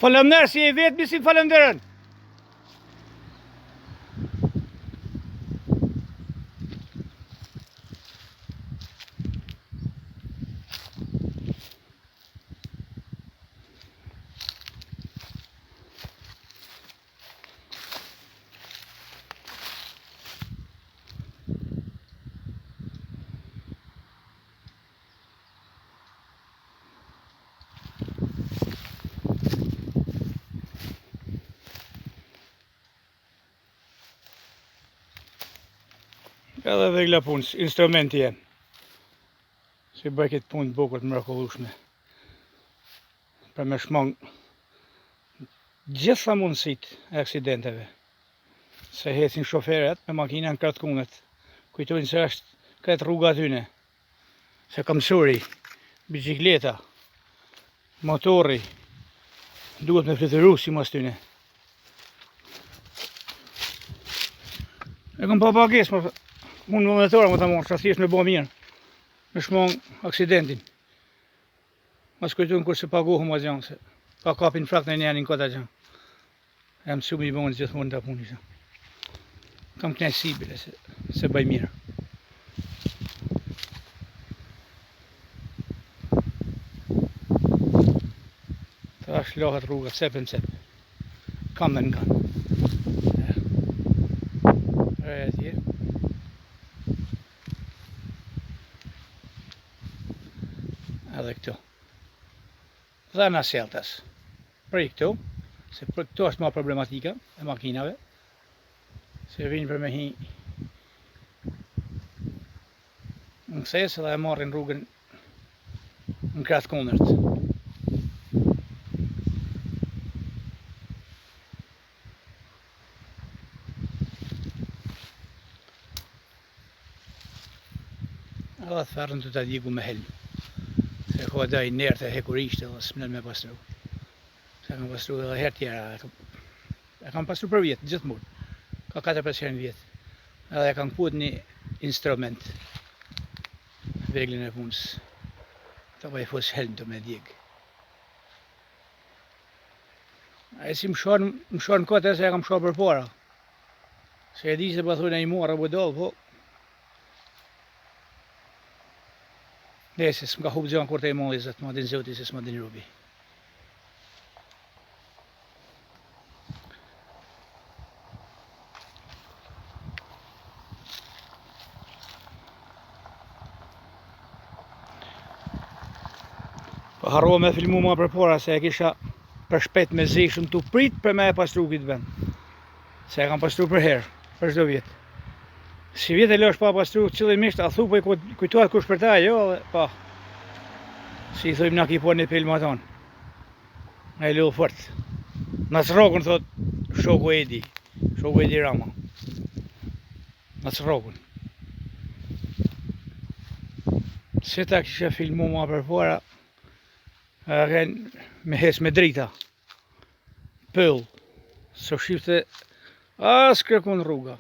Falemner si e vetë si falemderën. Edhe vegla punës, instrumenti jenë. Si bëj këtë punë të bukur të mrekullueshme. Për me shmang gjitha mundësitë e aksidenteve. Se hecin shoferet me makina në kratë kundet. Kujtojnë se është këtë rruga tyne. Se kamësuri, bicikleta, motori, duhet me flytëru si mos tyne. E kam pa pagesë, unë momentore më të morë, që thjesht me bo mirë, me shmong aksidentin. Mas kujtojnë kur se pagohëm a gjanë, se pa kapin frak në njenin këtë a gjanë. E më shumë i bënë gjithmonë të punë. Kam knajsi bile se bëj mirë. Ta është lahat rruga, cep e cep. Kam dhe në kanë. E tje. Edhe këtu. Dhe në seltas. Prej këtu, se për këtu është ma problematika e makinave. Se vinë për me hi në këses dhe e marrin rrugën në kratë kundërt. Edhe të ferën të të digu me helm. Se ko da i nërë të hekurisht edhe s'mënën me pastru. Se kam pastru edhe her tjera. E kam pastru për vjetë, gjithë mund. Ka 4-5 vjetë. Edhe e kam put një instrument. Veglin e punës. Ta pa i fos helm të me djegë. E si më shonë kote se e kam shonë për para. Se e di se pa thujnë e i morë apo dollë, po. Nese, s'm ka hub gjanë kur të i mojë, zëtë ma din zoti se s'ma din rubi. Po harrova me filmu ma për para, se e kisha për shpet me zeshëm të prit për me e pastru këtë vend. Se e kam pastru për herë, për shdo vjetë. Si vjetë e lësh pa pastru qëllimisht, a thu po i kujtuat kush për ta, jo, dhe pa. Si i thujmë na ki po një pilë ma tonë. A i lullë fort. Nësë rogën, thot, shoku Edi Rama. Nësë rogën. Se ta kisha filmu ma për para, me hes me drita. Pëll. So shifte, as kërkun rruga.